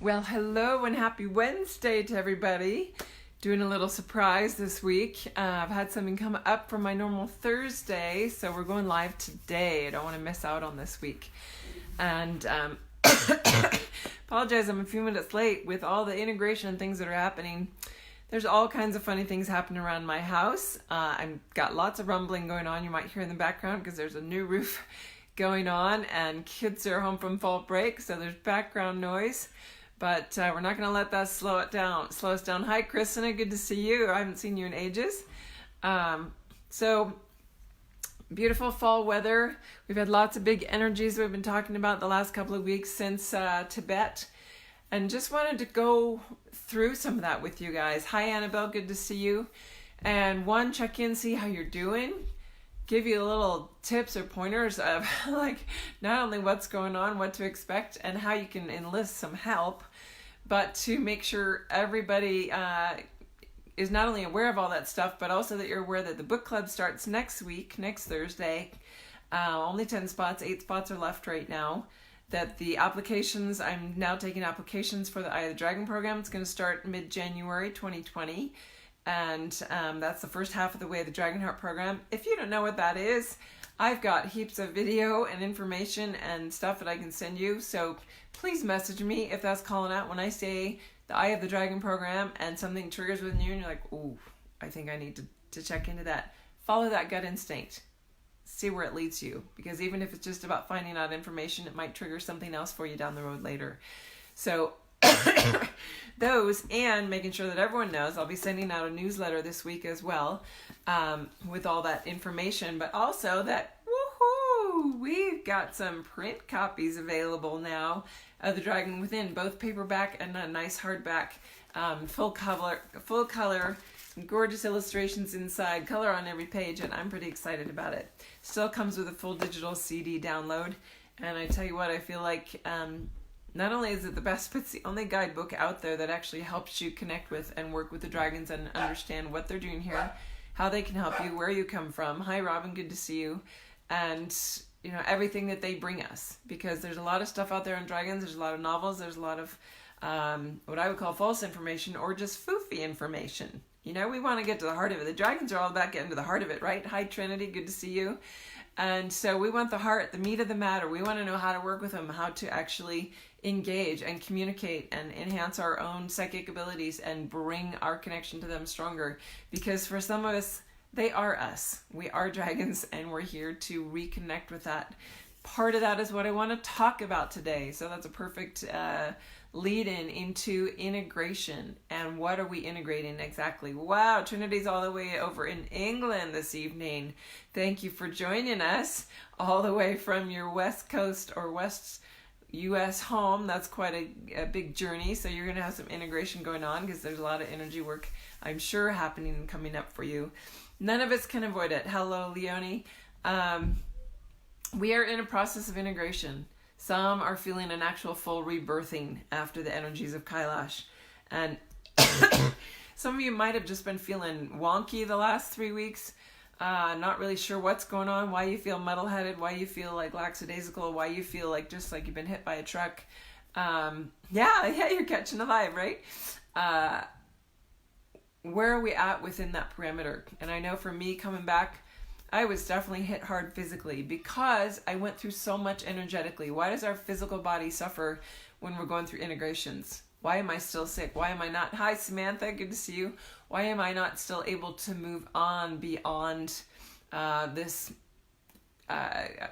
Well, hello and happy Wednesday to everybody. Doing a little surprise this week. I've had something come up from my normal Thursday, so we're going live today. I don't want to miss out on this week. And apologize, I'm a few minutes late with all the integration and things that are happening. There's all kinds of funny things happening around my house. I've got lots of rumbling going on. You might hear in the background because there's a new roof going on and kids are home from fall break, so there's background noise. But we're not going to let that slow us down. Hi, Christina. Good to see you. I haven't seen you in ages. So beautiful fall weather. We've had lots of big energies we've been talking about the last couple of weeks since Tibet. And just wanted to go through some of that with you guys. Hi, Annabelle. Good to see you. And check in, see how you're doing. Give you a little tips or pointers of like not only what's going on, what to expect, and how you can enlist some help, but to make sure everybody is not only aware of all that stuff, but also that you're aware that the book club starts next Thursday. Only 10 spots, 8 spots are left right now. That the applications, I'm now taking applications for the Eye of the Dragon program. It's going to start mid-January 2020. And that's the first half of the Way of the Dragonheart program. If you don't know what that is, I've got heaps of video and information and stuff that I can send you. So please message me if that's calling out when I say the Eye of the Dragon program and something triggers within you and you're like, ooh, I think I need to check into that. Follow that gut instinct. See where it leads you. Because even if it's just about finding out information, it might trigger something else for you down the road later. So those, and making sure that everyone knows, I'll be sending out a newsletter this week as well with all that information, but also that we've got some print copies available now of The Dragon Within, both paperback and a nice hardback, full color, gorgeous illustrations inside, color on every page, and I'm pretty excited about it. Still comes with a full digital CD download, and I tell you what, I feel like not only is it the best, but it's the only guidebook out there that actually helps you connect with and work with the dragons and understand what they're doing here, how they can help you, where you come from. Hi, Robin. Good to see you. And, everything that they bring us. Because there's a lot of stuff out there on dragons. There's a lot of novels. There's a lot of what I would call false information or just foofy information. We want to get to the heart of it. The dragons are all about getting to the heart of it, right? Hi, Trinity. Good to see you. And so we want the heart, the meat of the matter. We want to know how to work with them, how to actually engage and communicate and enhance our own psychic abilities and bring our connection to them stronger. Because for some of us, they are us. We are dragons and we're here to reconnect with that. Part of that is what I want to talk about today. So that's a perfect lead-in into integration. And what are we integrating exactly? Wow, Trinity's all the way over in England this evening. Thank you for joining us all the way from your West Coast or West U.S. home. That's quite a big journey. So you're going to have some integration going on because there's a lot of energy work, I'm sure, happening and coming up for you. None of us can avoid it. Hello, Leonie. We are in a process of integration. Some are feeling an actual full rebirthing after the energies of Kailash. And some of you might have just been feeling wonky the last 3 weeks. Not really sure what's going on, why you feel muddle-headed, why you feel like lackadaisical, why you feel like just like you've been hit by a truck. Yeah, you're catching a vibe, right? Where are we at within that parameter? And I know for me coming back, I was definitely hit hard physically because I went through so much energetically. Why does our physical body suffer when we're going through integrations? Why am I still sick? Why am I not? Hi, Samantha. Good to see you. Why am I not still able to move on beyond this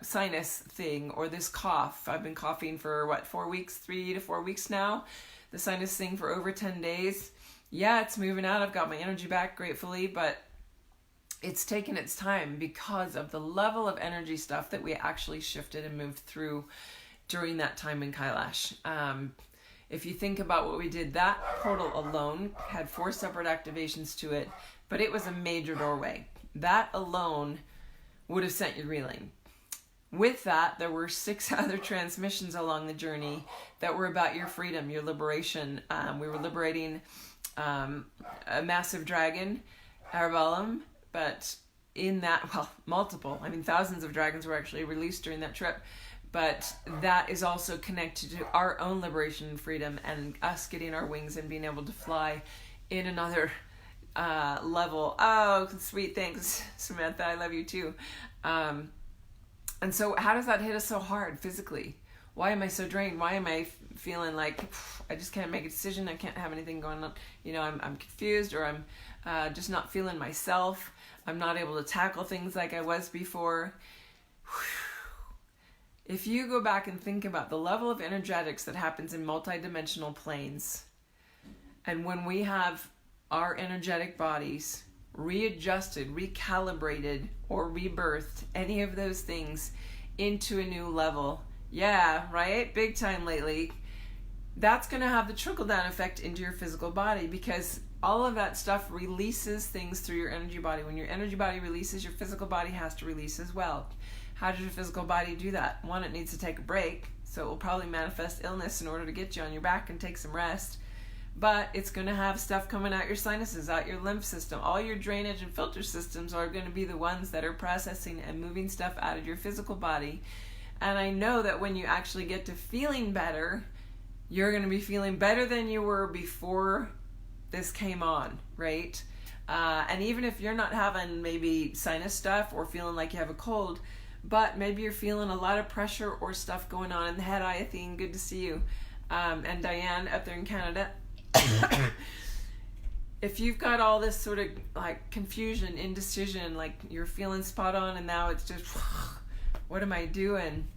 sinus thing or this cough? I've been coughing for 4 weeks, 3 to 4 weeks now. The sinus thing for over 10 days. Yeah, it's moving out. I've got my energy back, gratefully, but it's taken its time because of the level of energy stuff that we actually shifted and moved through during that time in Kailash. If you think about what we did, that portal alone had 4 separate activations to it, but it was a major doorway. That alone would have sent you reeling. With that, there were 6 other transmissions along the journey that were about your freedom, your liberation. We were liberating a massive dragon, availalbe, but in that, multiple. Thousands of dragons were actually released during that trip. but that is also connected to our own liberation and freedom, and us getting our wings and being able to fly in another level. Oh, sweet, thanks, Samantha. I love you too. And so how does that hit us so hard physically? Why am I so drained? Why am I feeling like I just can't make a decision? I can't have anything going on. I'm confused, or I'm just not feeling myself. I'm not able to tackle things like I was before. If you go back and think about the level of energetics that happens in multidimensional planes, and when we have our energetic bodies readjusted, recalibrated, or rebirthed, any of those things into a new level, yeah, right? Big time lately. That's going to have the trickle-down effect into your physical body, because all of that stuff releases things through your energy body. When your energy body releases, your physical body has to release as well. How does your physical body do that? One, it needs to take a break, so it will probably manifest illness in order to get you on your back and take some rest. But it's going to have stuff coming out your sinuses, out your lymph system. All your drainage and filter systems are going to be the ones that are processing and moving stuff out of your physical body. And I know that when you actually get to feeling better, you're going to be feeling better than you were before this came on, right? And even if you're not having maybe sinus stuff or feeling like you have a cold, but maybe you're feeling a lot of pressure or stuff going on in the head. Hi, Athene, good to see you. And Diane up there in Canada. If you've got all this sort of like confusion, indecision, like you're feeling spot on and now it's just, what am I doing?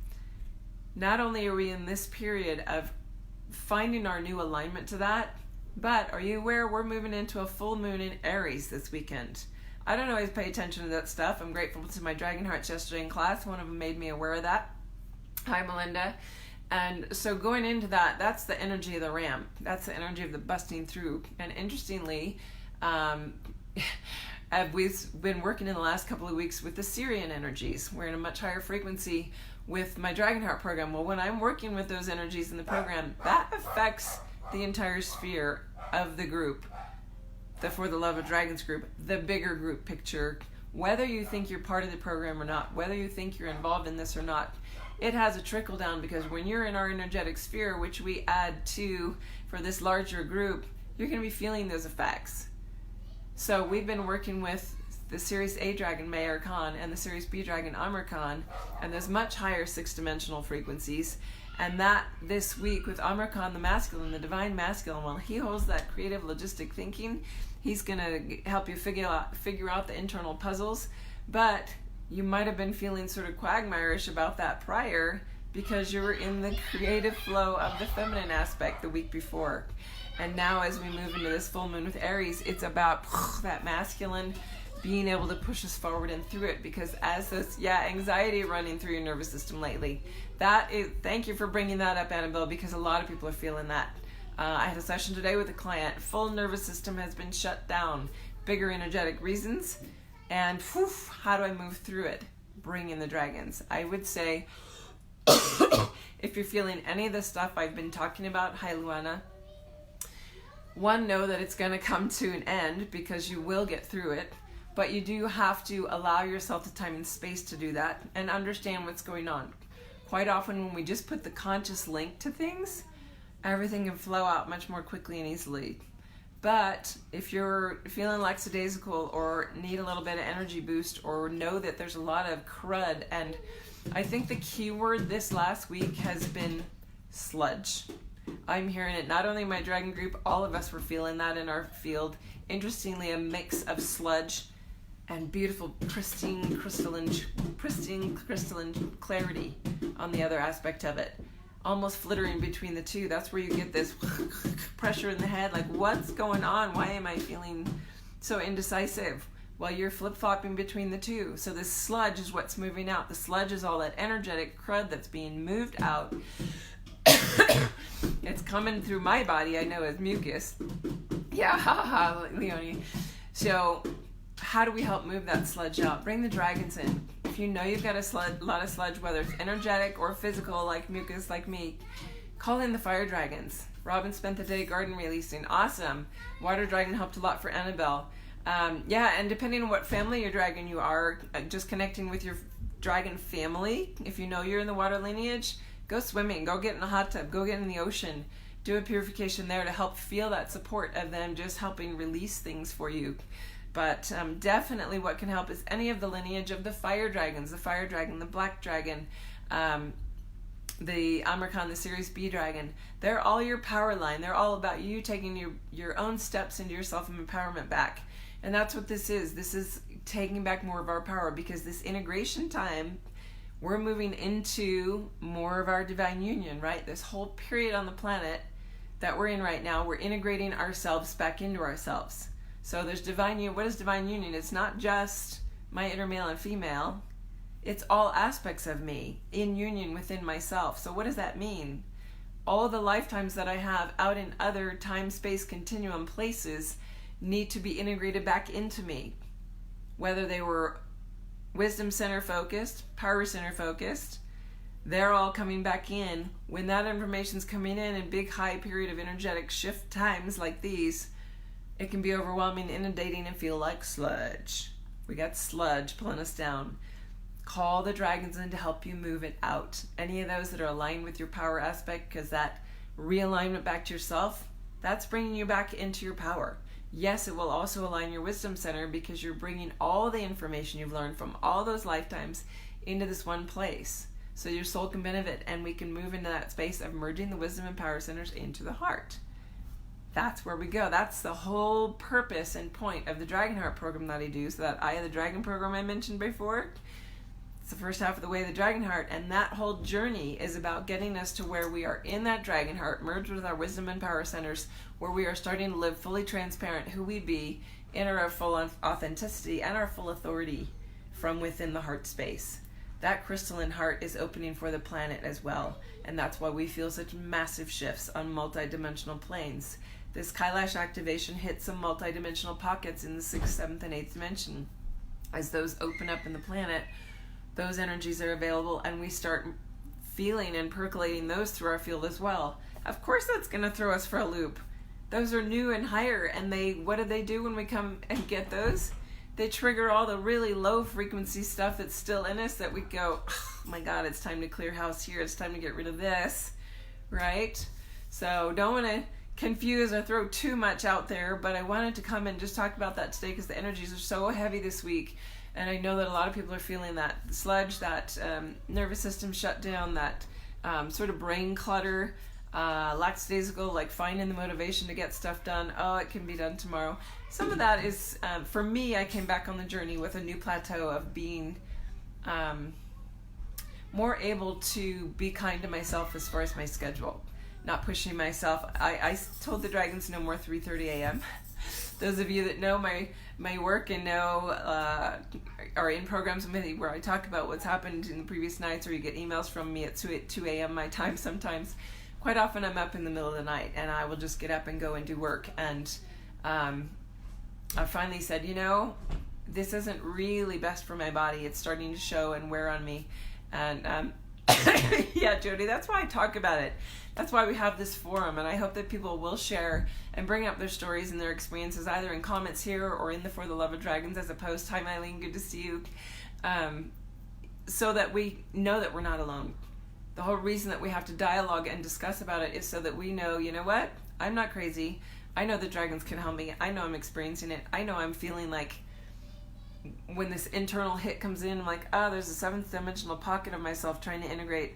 Not only are we in this period of finding our new alignment to that, but are you aware we're moving into a full moon in Aries this weekend? I don't always pay attention to that stuff. I'm grateful to my Dragon Hearts yesterday in class. One of them made me aware of that. Hi, Melinda. And so going into that, that's the energy of the ramp. That's the energy of the busting through. And interestingly, we've been working in the last couple of weeks with the Syrian energies. We're in a much higher frequency with my Dragon Heart program. Well, when I'm working with those energies in the program, that affects the entire sphere of the group. The For the Love of Dragons group, the bigger group picture, whether you think you're part of the program or not, whether you think you're involved in this or not, it has a trickle down, because when you're in our energetic sphere, which we add to for this larger group, you're going to be feeling those effects. So we've been working with the Series A Dragon Mayor Khan and the Series B Dragon Amr Khan, and there's much higher 6-dimensional frequencies. And that this week with Amr Khan, the masculine, the divine masculine, while he holds that creative logistic thinking, he's going to help you figure out the internal puzzles. But you might have been feeling sort of quagmire-ish about that prior, because you were in the creative flow of the feminine aspect the week before. And now as we move into this full moon with Aries, it's about that masculine being able to push us forward and through it, because as this anxiety running through your nervous system lately, that is, thank you for bringing that up, Annabelle, because a lot of people are feeling that. I had a session today with a client. Full nervous system has been shut down, bigger energetic reasons, and how do I move through it? Bring in the dragons. I would say if you're feeling any of the stuff I've been talking about, hi Luana, one, know that it's going to come to an end, because you will get through it. But you do have to allow yourself the time and space to do that and understand what's going on. Quite often when we just put the conscious link to things, everything can flow out much more quickly and easily. But if you're feeling lackadaisical or need a little bit of energy boost, or know that there's a lot of crud, and I think the key word this last week has been sludge. I'm hearing it, not only in my dragon group, all of us were feeling that in our field. Interestingly, a mix of sludge and beautiful pristine crystalline clarity on the other aspect of it, almost flittering between the two. That's where you get this pressure in the head, like what's going on? Why am I feeling so indecisive? Well, you're flip-flopping between the two. So this sludge is what's moving out. The sludge is all that energetic crud that's being moved out. It's coming through my body, I know, as mucus. Yeah, haha, Leonie. So how do we help move that sludge out? Bring the dragons in. If you know you've got a lot of sludge, whether it's energetic or physical, like mucus, like me, call in the fire dragons. Robin spent the day garden releasing. Awesome. Water dragon helped a lot for Annabelle. And depending on what family your dragon you are, just connecting with your dragon family, if you know you're in the water lineage, go swimming, go get in a hot tub, go get in the ocean, do a purification there to help feel that support of them just helping release things for you. But definitely what can help is any of the lineage of the fire dragons, the fire dragon, the black dragon, the Amarkan, the Series B dragon. They're all your power line. They're all about you taking your own steps into your self-empowerment back. And that's what this is. This is taking back more of our power, because this integration time, we're moving into more of our divine union, right? This whole period on the planet that we're in right now, we're integrating ourselves back into ourselves. So there's divine union. What is divine union? It's not just my inner male and female. It's all aspects of me in union within myself. So what does that mean? All the lifetimes that I have out in other time-space continuum places need to be integrated back into me. Whether they were wisdom center focused, power center focused, they're all coming back in. When that information's coming in big high period of energetic shift times like these, it can be overwhelming, inundating, and feel like sludge. We got sludge pulling us down. Call the dragons in to help you move it out. Any of those that are aligned with your power aspect, because that realignment back to yourself, that's bringing you back into your power. Yes, it will also align your wisdom center, because you're bringing all the information you've learned from all those lifetimes into this one place. So your soul can benefit, and we can move into that space of merging the wisdom and power centers into the heart. That's where we go. That's the whole purpose and point of the Dragon Heart program that I do. So that Eye of the Dragon program I mentioned before, it's the first half of the way of the Dragon Heart, and that whole journey is about getting us to where we are in that Dragon Heart, merged with our wisdom and power centers, where we are starting to live fully transparent who we be in our full authenticity and our full authority from within the heart space. That crystalline heart is opening for the planet as well, and that's why we feel such massive shifts on multidimensional planes. This Kailash activation hits some multidimensional pockets in the 6th, 7th, and 8th dimension. As those open up in the planet, those energies are available, and we start feeling and percolating those through our field as well. Of course that's going to throw us for a loop. Those are new and higher, and what do they do when we come and get those? They trigger all the really low frequency stuff that's still in us that we go, oh my God, it's time to clear house here. It's time to get rid of this, right? So don't want to confuse or throw too much out there, but I wanted to come and just talk about that today because the energies are so heavy this week. And I know that a lot of people are feeling that sludge, that nervous system shutdown, that sort of brain clutter, lackadaisical, like finding the motivation to get stuff done. Oh, it can be done tomorrow. Some of that is, for me, I came back on the journey with a new plateau of being more able to be kind to myself as far as my schedule. Not pushing myself. I told the dragons no more 3:30 a.m. Those of you that know my work and know are in programs with me where I talk about what's happened in the previous nights, or you get emails from me at 2 a.m. my time sometimes. Quite often I'm up in the middle of the night and I will just get up and go and do work. And I finally said, this isn't really best for my body. It's starting to show and wear on me. And yeah, Jody, that's why I talk about it. That's why we have this forum, and I hope that people will share and bring up their stories and their experiences either in comments here or in the For the Love of Dragons as a post. Hi, Mylene, good to see you. So that we know that we're not alone. The whole reason that we have to dialogue and discuss about it is so that we know, you know what? I'm not crazy. I know the dragons can help me. I know I'm experiencing it. I know I'm feeling like when this internal hit comes in, I'm like, there's a 7th dimensional pocket of myself trying to integrate.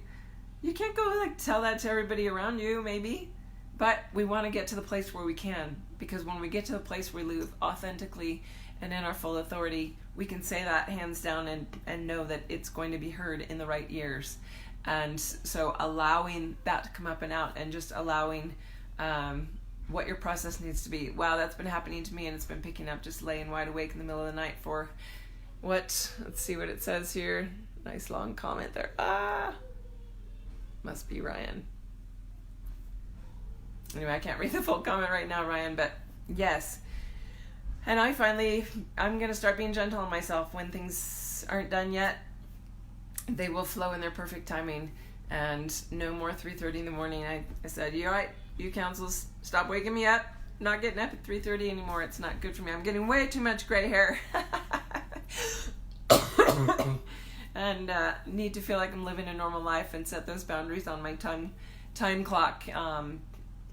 You can't go tell that to everybody around you, maybe, but we want to get to the place where we can, because when we get to the place where we live authentically and in our full authority, we can say that hands down and know that it's going to be heard in the right ears. And so allowing that to come up and out, and just allowing what your process needs to be. Wow, that's been happening to me, and it's been picking up, just laying wide awake in the middle of the night for let's see what it says here. Nice long comment there. Must be Ryan. Anyway, I can't read the full comment right now, Ryan, but yes. And I'm going to start being gentle on myself when things aren't done yet. They will flow in their perfect timing, and no more 3:30 in the morning. I said, you all right? You councils, stop waking me up. I'm not getting up at 3:30 anymore. It's not good for me. I'm getting way too much gray hair. and need to feel like I'm living a normal life and set those boundaries on my time clock,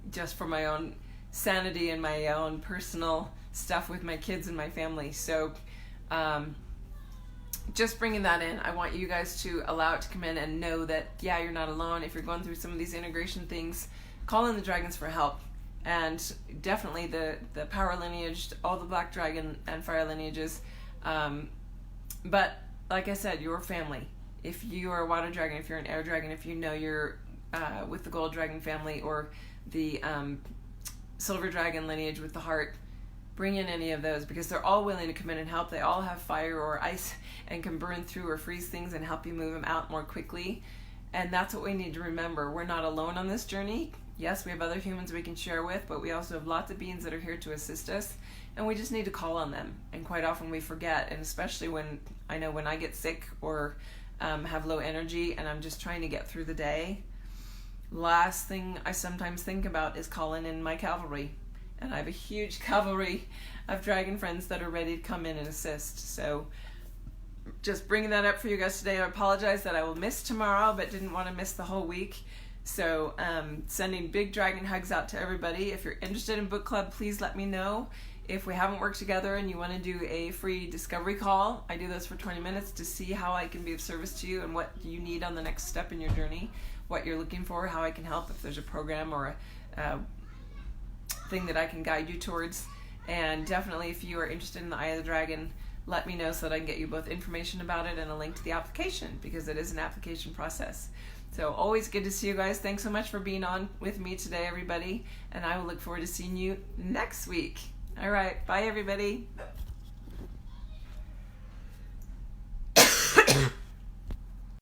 just for my own sanity and my own personal stuff with my kids and my family. So just bringing that in, I want you guys to allow it to come in and know that, yeah, you're not alone. If you're going through some of these integration things, call in the dragons for help. And definitely the power lineage, all the black dragon and fire lineages. But like I said, your family. If you are a water dragon, if you're an air dragon, if you know you're with the gold dragon family or the silver dragon lineage with the heart, bring in any of those, because they're all willing to come in and help. They all have fire or ice and can burn through or freeze things and help you move them out more quickly. And that's what we need to remember. We're not alone on this journey. Yes, we have other humans we can share with, but we also have lots of beings that are here to assist us, and we just need to call on them. And quite often we forget, and especially when I get sick or have low energy and I'm just trying to get through the day, last thing I sometimes think about is calling in my cavalry. And I have a huge cavalry of dragon friends that are ready to come in and assist. So just bringing that up for you guys today. I apologize that I will miss tomorrow, but didn't want to miss the whole week. So sending big dragon hugs out to everybody. If you're interested in book club, please let me know. If we haven't worked together and you want to do a free discovery call, I do those for 20 minutes to see how I can be of service to you and what you need on the next step in your journey, what you're looking for, how I can help, if there's a program or a thing that I can guide you towards. And definitely, if you are interested in the Eye of the Dragon, let me know so that I can get you both information about it and a link to the application, because it is an application process. So always good to see you guys. Thanks so much for being on with me today, everybody, and I will look forward to seeing you next week. All right, bye everybody.